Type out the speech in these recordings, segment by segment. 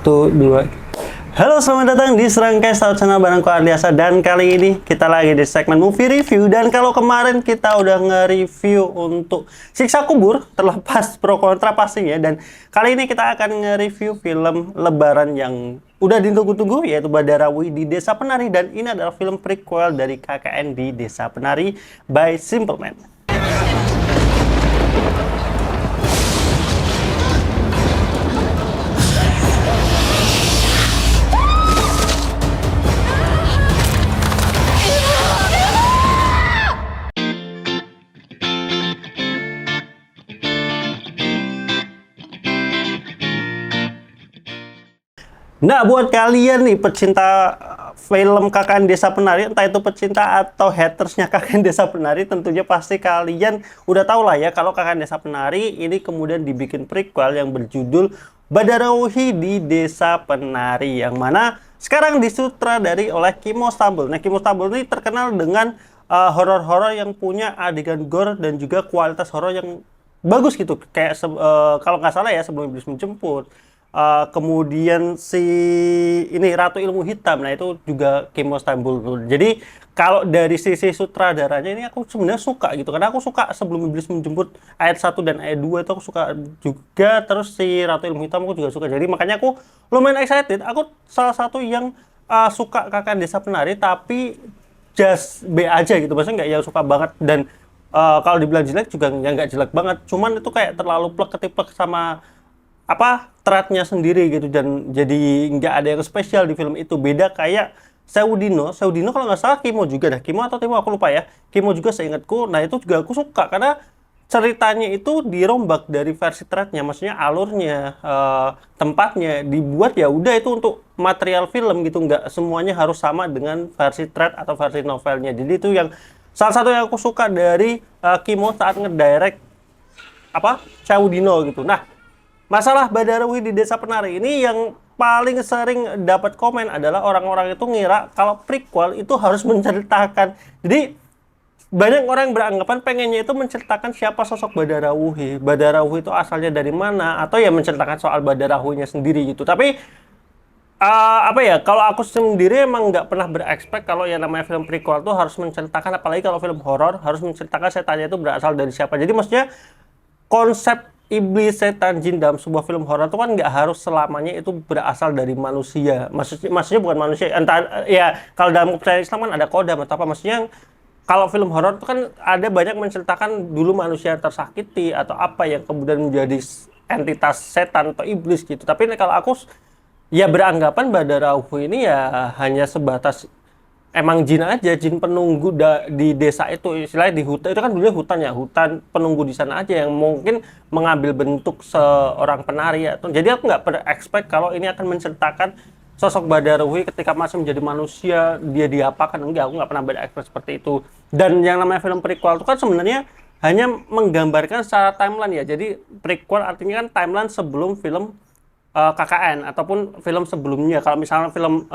Satu, dua. Halo, selamat datang di Serangkai Stout Channel bareng Ardiasa. Dan kali ini kita lagi di segmen movie review. Dan kalau kemarin kita udah nge-review untuk Siksa Kubur, terlepas pro kontra pastinya. Dan kali ini kita akan nge-review film Lebaran yang udah ditunggu-tunggu, yaitu Badarawi di Desa Penari. Dan ini adalah film prequel dari KKN di Desa Penari by Simple Man. Nah, buat kalian nih pecinta film KKN Desa Penari, entah itu pecinta atau hatersnya KKN Desa Penari, tentunya pasti kalian udah tahu lah ya kalau KKN Desa Penari ini kemudian dibikin prequel yang berjudul Badarawi di Desa Penari, yang mana sekarang disutradari oleh Kimo Stambul. Nah, Kimo Stambul ini terkenal dengan horor-horor yang punya adegan gore dan juga kualitas horor yang bagus gitu. Kayak kalau nggak salah ya, Sebelum Iblis Menjemput. Kemudian si ini Ratu Ilmu Hitam, nah itu juga Kimo Stambul. Jadi kalau dari sisi sutradaranya ini aku sebenarnya suka gitu, karena aku suka Sebelum Iblis Menjemput ayat 1 dan ayat 2 itu aku suka juga, terus si Ratu Ilmu Hitam aku juga suka. Jadi makanya aku lumayan excited. Aku salah satu yang suka KKN Desa Penari, tapi just B aja gitu, maksudnya nggak yang suka banget. Dan kalau dibilang jelek juga nggak jelek banget, cuman itu kayak terlalu plek-ketiplek sama thread-nya sendiri gitu, dan jadi nggak ada yang spesial di film itu. Beda kayak Seudino kalau nggak salah Kimo juga dah, Kimo atau Timo aku lupa ya, Kimo juga seingatku. Nah itu juga aku suka karena ceritanya itu dirombak dari versi thread-nya, maksudnya alurnya, tempatnya dibuat ya udah itu untuk material film gitu, nggak semuanya harus sama dengan versi thread atau versi novelnya. Jadi itu yang salah satu yang aku suka dari Kimo saat ngedirect Seudino gitu. Nah, masalah Badarawi di Desa Penari ini yang paling sering dapat komen adalah orang-orang itu ngira kalau prequel itu harus menceritakan. Jadi banyak orang yang beranggapan pengennya itu menceritakan siapa sosok Badarawi. Badarawi itu asalnya dari mana, atau ya menceritakan soal Badarawinya sendiri gitu. Tapi kalau aku sendiri emang nggak pernah berekspek kalau yang namanya film prequel itu harus menceritakan, apalagi kalau film horor harus menceritakan setannya itu berasal dari siapa. Jadi maksudnya konsep iblis, setan, jin dalam sebuah film horor itu kan nggak harus selamanya itu berasal dari manusia. Maksudnya bukan manusia. Entah ya, kalau dalam kepercayaan Islam kan ada kodam atau apa. Maksudnya kalau film horor itu kan ada banyak menceritakan dulu manusia yang tersakiti atau apa yang kemudian menjadi entitas setan atau iblis gitu. Tapi kalau aku ya beranggapan Badarawi ini ya hanya sebatas emang jin aja, jin penunggu di desa itu, istilahnya di hutan itu kan dulunya hutan ya, hutan penunggu di sana aja yang mungkin mengambil bentuk seorang penari ya. Jadi aku nggak berekspek kalau ini akan menceritakan sosok Badarawi ketika masih menjadi manusia dia diapakan. Enggak, aku nggak pernah berekspek seperti itu. Dan yang namanya film prequel itu kan sebenarnya hanya menggambarkan secara timeline ya. Jadi prequel artinya kan timeline sebelum film KKN ataupun film sebelumnya. Kalau misalnya film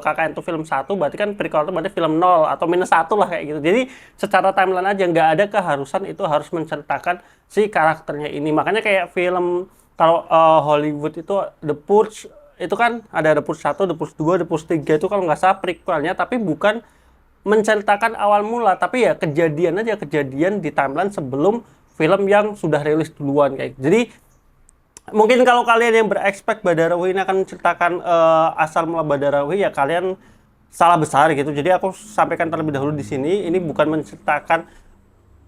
KKN itu film 1, berarti kan prequel itu berarti film 0 atau -1 lah kayak gitu. Jadi secara timeline aja, nggak ada keharusan itu harus menceritakan si karakternya ini. Makanya kayak film kalau Hollywood itu The Purge itu kan ada The Purge 1, The Purge 2, The Purge 3 itu kalau nggak salah prequelnya, tapi bukan menceritakan awal mula, tapi ya kejadian di timeline sebelum film yang sudah rilis duluan kayak gitu. Jadi mungkin kalau kalian yang berekspek Badarawi ini akan menceritakan asal mula Badarawi, ya kalian salah besar gitu. Jadi aku sampaikan terlebih dahulu di sini, ini bukan menceritakan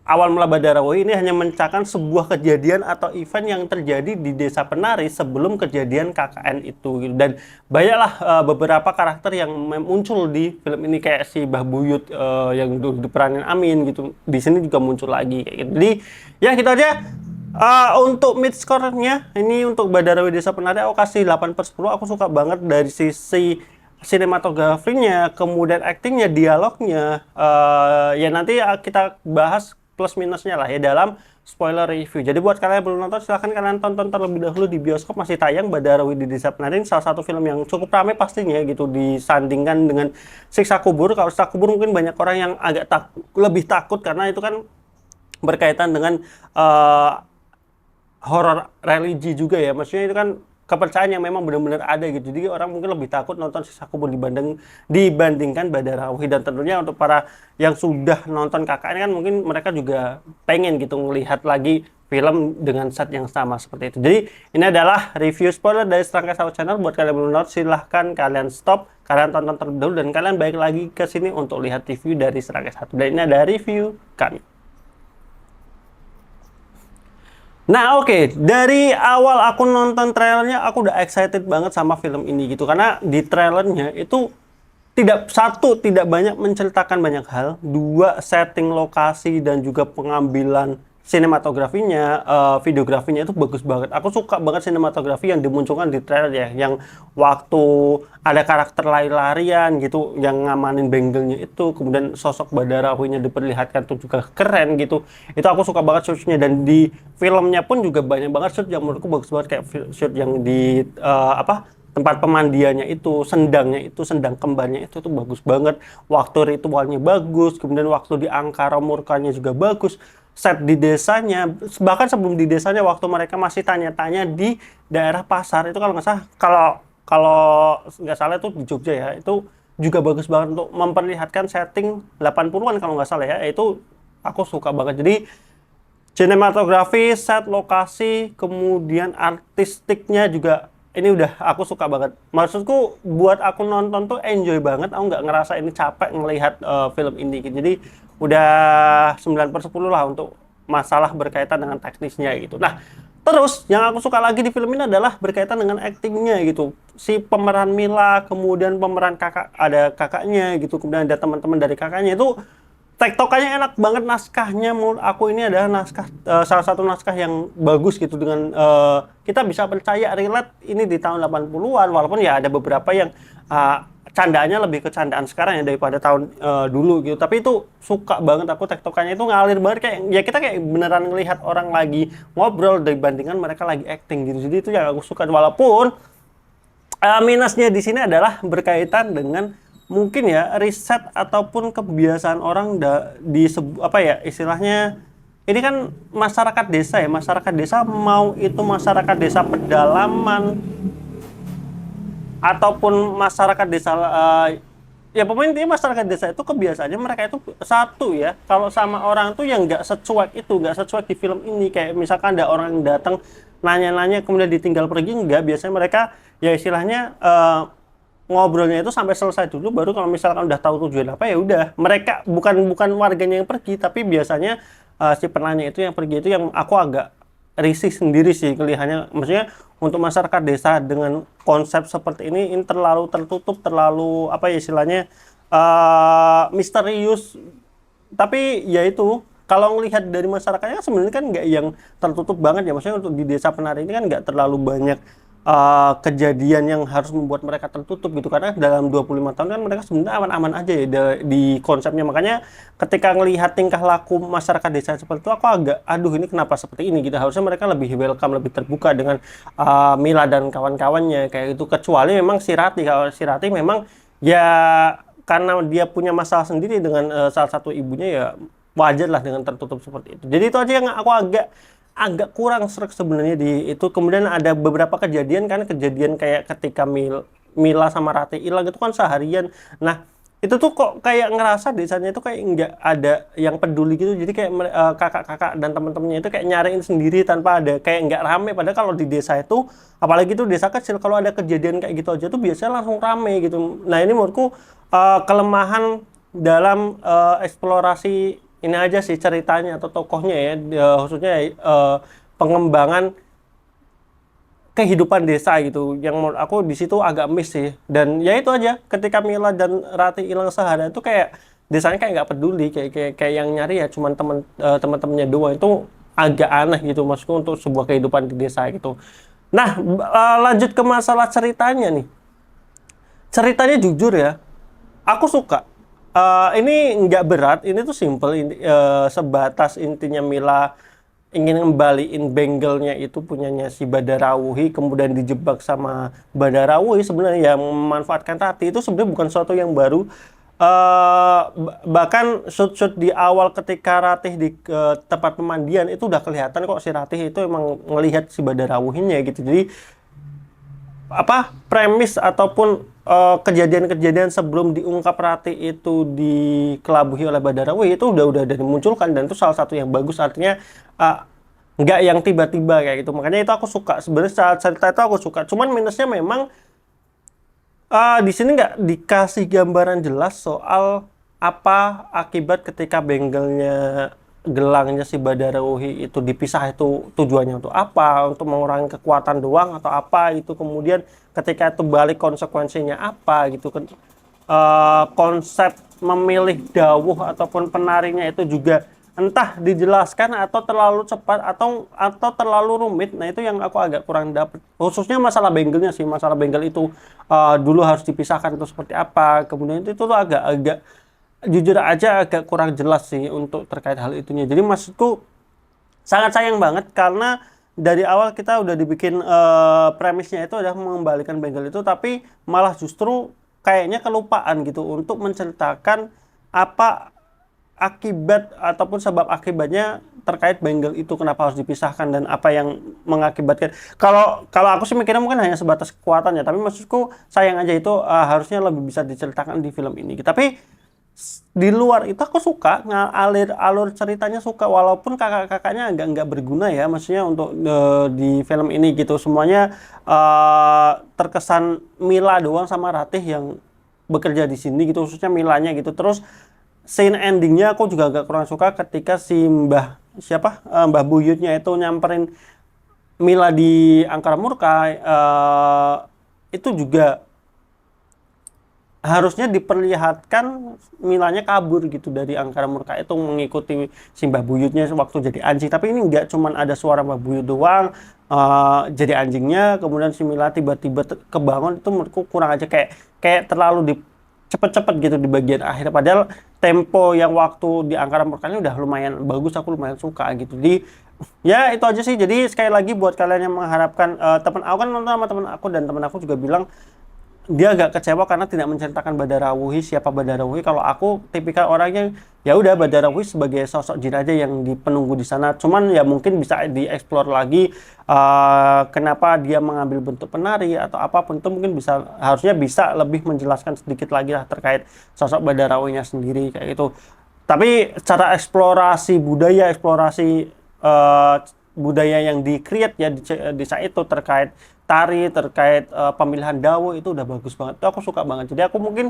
awal mula Badarawi, ini hanya menceritakan sebuah kejadian atau event yang terjadi di Desa Penari sebelum kejadian KKN itu gitu. Dan banyaklah beberapa karakter yang muncul di film ini, kayak si Mbah Buyut yang diperanin Amin gitu. Di sini juga muncul lagi kayak gitu. Jadi ya gitu aja. Untuk mid score-nya, ini untuk Badarawi Desa Penari aku kasih 8/10. Aku suka banget dari sisi sinematografinya, kemudian actingnya, dialognya. Ya nanti kita bahas plus minusnya lah ya dalam spoiler review. Jadi buat kalian yang belum nonton, silahkan kalian tonton terlebih dahulu di bioskop. Masih tayang Badarawi di Desa Penari. Ini salah satu film yang cukup ramai pastinya gitu, disandingkan dengan Siksa Kubur. Kalau Siksa Kubur mungkin banyak orang yang agak lebih takut karena itu kan berkaitan dengan horor religi juga ya. Maksudnya itu kan kepercayaan yang memang benar-benar ada gitu. Jadi orang mungkin lebih takut nonton Sisa Kubur dibandingkan Badarawuhi. Dan tentunya untuk para yang sudah nonton KKN kan mungkin mereka juga pengen gitu ngelihat lagi film dengan set yang sama seperti itu. Jadi ini adalah review spoiler dari Serangkai Sawah Channel. Buat kalian yang belum nonton, silahkan kalian stop, kalian tonton terlebih dahulu, dan kalian balik lagi ke sini untuk lihat review dari Serangkai 1. Dan ini ada review kami. Nah oke, dari awal aku nonton trailernya aku udah excited banget sama film ini gitu, karena di trailernya itu tidak banyak menceritakan banyak hal, dua setting lokasi dan juga pengambilan sinematografinya, videografinya itu bagus banget. Aku suka banget sinematografi yang dimunculkan di trailer ya, yang waktu ada karakter lari-larian gitu, yang ngamanin bengkelnya itu, kemudian sosok Badarawuhinya diperlihatkan tuh juga keren gitu. Itu aku suka banget shootnya, dan di filmnya pun juga banyak banget shoot yang menurutku bagus banget, kayak shoot yang di tempat pemandiannya itu, sendang kembarnya itu tuh bagus banget. Waktu ritualnya bagus, kemudian waktu di Angkara Murkanya juga bagus. Set di desanya, bahkan sebelum di desanya, waktu mereka masih tanya-tanya di daerah pasar itu, kalau nggak salah, kalau nggak salah itu di Jogja ya, itu juga bagus banget untuk memperlihatkan setting 80-an kalau nggak salah ya. Itu aku suka banget. Jadi sinematografi, set, lokasi, kemudian artistiknya juga ini udah aku suka banget. Maksudku buat aku nonton tuh enjoy banget, aku nggak ngerasa ini capek ngelihat film ini gitu. Jadi udah 9/10 lah untuk masalah berkaitan dengan teknisnya gitu. Nah, terus yang aku suka lagi di film ini adalah berkaitan dengan aktingnya gitu. Si pemeran Mila, kemudian pemeran kakak, ada kakaknya gitu, kemudian ada teman-teman dari kakaknya itu tektokannya enak banget. Naskahnya menurut aku ini adalah salah satu naskah yang bagus gitu, dengan kita bisa percaya relate ini di tahun 80-an, walaupun ya ada beberapa yang candaannya lebih ke candaan sekarang ya daripada tahun dulu gitu. Tapi itu suka banget aku, tektokannya itu ngalir banget, kayak ya kita kayak beneran ngelihat orang lagi ngobrol dibandingkan mereka lagi acting gitu. Jadi itu yang aku suka, walaupun minusnya di sini adalah berkaitan dengan mungkin ya riset ataupun kebiasaan orang apa ya istilahnya, ini kan masyarakat desa ya, masyarakat desa, mau itu masyarakat desa pedalaman ataupun masyarakat desa ya pokoknya intinya masyarakat desa itu kebiasaannya mereka itu satu ya, kalau sama orang tuh yang nggak secuek di film ini. Kayak misalkan ada orang yang datang nanya-nanya kemudian ditinggal pergi, enggak, biasanya mereka ya istilahnya ngobrolnya itu sampai selesai dulu, baru kalau misalkan udah tahu tujuan apa ya udah, mereka bukan warganya yang pergi, tapi biasanya si penanya itu yang pergi. Itu yang aku agak risih sendiri sih kelihatannya. Maksudnya untuk masyarakat desa dengan konsep seperti ini terlalu tertutup, terlalu apa ya istilahnya misterius. Tapi ya itu, kalau ngelihat dari masyarakatnya sebenarnya kan nggak yang tertutup banget ya. Maksudnya untuk di desa penari ini kan nggak terlalu banyak kejadian yang harus membuat mereka tertutup gitu, karena dalam 25 tahun kan mereka sebenarnya aman-aman aja ya di konsepnya. Makanya ketika ngelihat tingkah laku masyarakat desa seperti itu, aku agak aduh ini kenapa seperti ini gitu. Harusnya mereka lebih welcome, lebih terbuka dengan Mila dan kawan-kawannya kayak itu. Kecuali memang si Rati, kalau si Rati memang ya karena dia punya masalah sendiri dengan salah satu ibunya, ya wajar lah dengan tertutup seperti itu. Jadi itu aja yang aku agak kurang srek sebenarnya di itu. Kemudian ada beberapa kejadian kayak ketika Mila sama Rati hilang itu kan seharian. Nah itu tuh kok kayak ngerasa desanya itu kayak nggak ada yang peduli gitu. Jadi kayak kakak-kakak dan teman-temannya itu kayak nyariin sendiri tanpa ada, kayak nggak rame. Padahal kalau di desa itu, apalagi itu desa kecil, kalau ada kejadian kayak gitu aja tuh biasanya langsung rame gitu. Nah ini menurutku kelemahan dalam eksplorasi ini aja sih, ceritanya atau tokohnya ya, khususnya pengembangan kehidupan desa gitu, yang menurut aku di situ agak miss sih. Dan ya itu aja, ketika Mila dan Rati hilang sehari itu kayak desanya kayak nggak peduli, kayak yang nyari ya cuman teman-temannya doang. Itu agak aneh gitu maksudku untuk sebuah kehidupan di desa gitu. Nah lanjut ke masalah ceritanya nih. Ceritanya jujur ya, aku suka. Ini nggak berat, ini tuh simple, sebatas intinya Mila ingin ngembaliin bengkelnya itu punyanya si Badarawuhi, kemudian dijebak sama Badarawuhi sebenarnya yang memanfaatkan Rati. Itu sebenarnya bukan sesuatu yang baru. Bahkan shoot-shoot di awal ketika Ratih di tempat pemandian itu udah kelihatan kok si Ratih itu emang ngelihat si Badarawuhinya gitu. Jadi premis ataupun kejadian-kejadian sebelum diungkap Rati itu dikelabuhi oleh Badarawi itu udah dimunculkan, dan itu salah satu yang bagus, artinya nggak yang tiba-tiba kayak gitu. Makanya itu aku suka sebenarnya, saat cerita itu aku suka. Cuman minusnya memang di sini nggak dikasih gambaran jelas soal apa akibat ketika gelangnya si Badarawi itu dipisah, itu tujuannya untuk apa, untuk mengurangi kekuatan doang atau apa itu, kemudian ketika itu balik konsekuensinya apa gitu kan. Konsep memilih dawuh ataupun penarinya itu juga entah dijelaskan atau terlalu cepat atau terlalu rumit. Nah itu yang aku agak kurang dapet, khususnya masalah benggelnya sih. Masalah benggel itu dulu harus dipisahkan itu seperti apa, kemudian itu tuh agak jujur aja agak kurang jelas sih untuk terkait hal itunya. Jadi maksudku sangat sayang banget karena dari awal kita udah dibikin premisnya itu udah mengembalikan benggel itu, tapi malah justru kayaknya kelupaan gitu untuk menceritakan apa akibat ataupun sebab akibatnya terkait benggel itu, kenapa harus dipisahkan dan apa yang mengakibatkan. Kalau aku sih mikirnya mungkin hanya sebatas kekuatan ya, tapi maksudku sayang aja itu harusnya lebih bisa diceritakan di film ini. Tapi di luar itu aku suka alur ceritanya, suka walaupun kakak-kakaknya agak nggak berguna ya, maksudnya untuk di film ini gitu. Semuanya terkesan Mila doang sama Ratih yang bekerja di sini gitu, khususnya Milanya gitu. Terus scene endingnya aku juga agak kurang suka ketika si Mbah Buyutnya itu nyamperin Mila di Angkara Murka. Itu juga harusnya diperlihatkan Milanya kabur gitu dari Angkara Murka itu, mengikuti si Mbah Buyutnya waktu jadi anjing. Tapi ini nggak cuman ada suara Mbah Buyut doang jadi anjingnya, kemudian si Mila tiba-tiba kebangun. Itu menurutku kurang aja, kayak terlalu cepet-cepet gitu di bagian akhir, padahal tempo yang waktu di Angkara Murka ini udah lumayan bagus, aku lumayan suka gitu. Jadi ya itu aja sih. Jadi sekali lagi buat kalian yang mengharapkan, teman aku kan nonton sama teman aku, dan teman aku juga bilang dia agak kecewa karena tidak menceritakan Badarawi, siapa Badarawi. Kalau aku tipikal orangnya ya udah Badarawi sebagai sosok jin aja yang penunggu di sana. Cuman ya mungkin bisa dieksplor lagi kenapa dia mengambil bentuk penari atau apapun itu, mungkin harusnya bisa lebih menjelaskan sedikit lagi lah terkait sosok Badarawinya sendiri kayak gitu. Tapi secara eksplorasi budaya, budaya yang di-create ya di saat itu, terkait tari, terkait pemilihan dawo, itu udah bagus banget. Itu aku suka banget. Jadi aku mungkin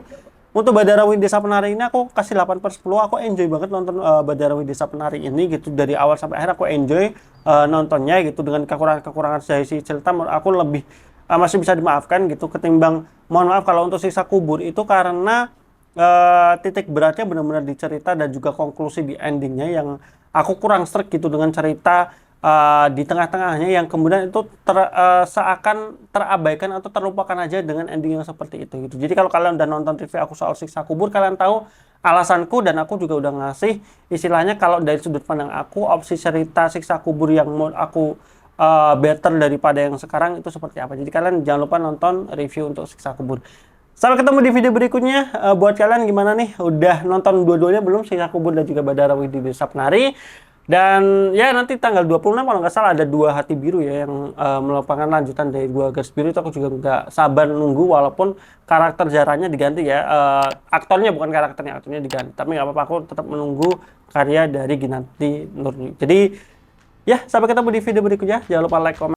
untuk Badarawi Desa Penari ini aku kasih 8/10. Aku enjoy banget nonton Badarawi Desa Penari ini gitu. Dari awal sampai akhir aku enjoy nontonnya gitu. Dengan kekurangan dari si cerita menurut aku lebih masih bisa dimaafkan gitu, ketimbang, mohon maaf kalau untuk Siksa Kubur itu, karena titik beratnya benar-benar di cerita dan juga konklusi di endingnya yang aku kurang srek gitu dengan cerita di tengah-tengahnya, yang kemudian itu seakan terabaikan atau terlupakan aja dengan ending yang seperti itu gitu. Jadi kalau kalian udah nonton review aku soal Siksa Kubur, kalian tahu alasanku, dan aku juga udah ngasih istilahnya kalau dari sudut pandang aku, opsi cerita Siksa Kubur yang menurut aku better daripada yang sekarang itu seperti apa. Jadi kalian jangan lupa nonton review untuk Siksa Kubur. Sampai ketemu di video berikutnya. Buat kalian gimana nih? Udah nonton dua-duanya belum? Siksa Kubur dan juga Badarawi di Desa Penari. Dan ya nanti tanggal 26 kalau nggak salah ada Dua Hati Biru ya, yang merupakan lanjutan dari Dua Garis Biru. Itu aku juga nggak sabar nunggu, walaupun karakter Zaranya diganti ya. Aktornya bukan karakternya, aktornya diganti. Tapi nggak apa-apa, aku tetap menunggu karya dari Ginanti Nurni. Jadi ya, sampai ketemu di video berikutnya. Jangan lupa like, comment,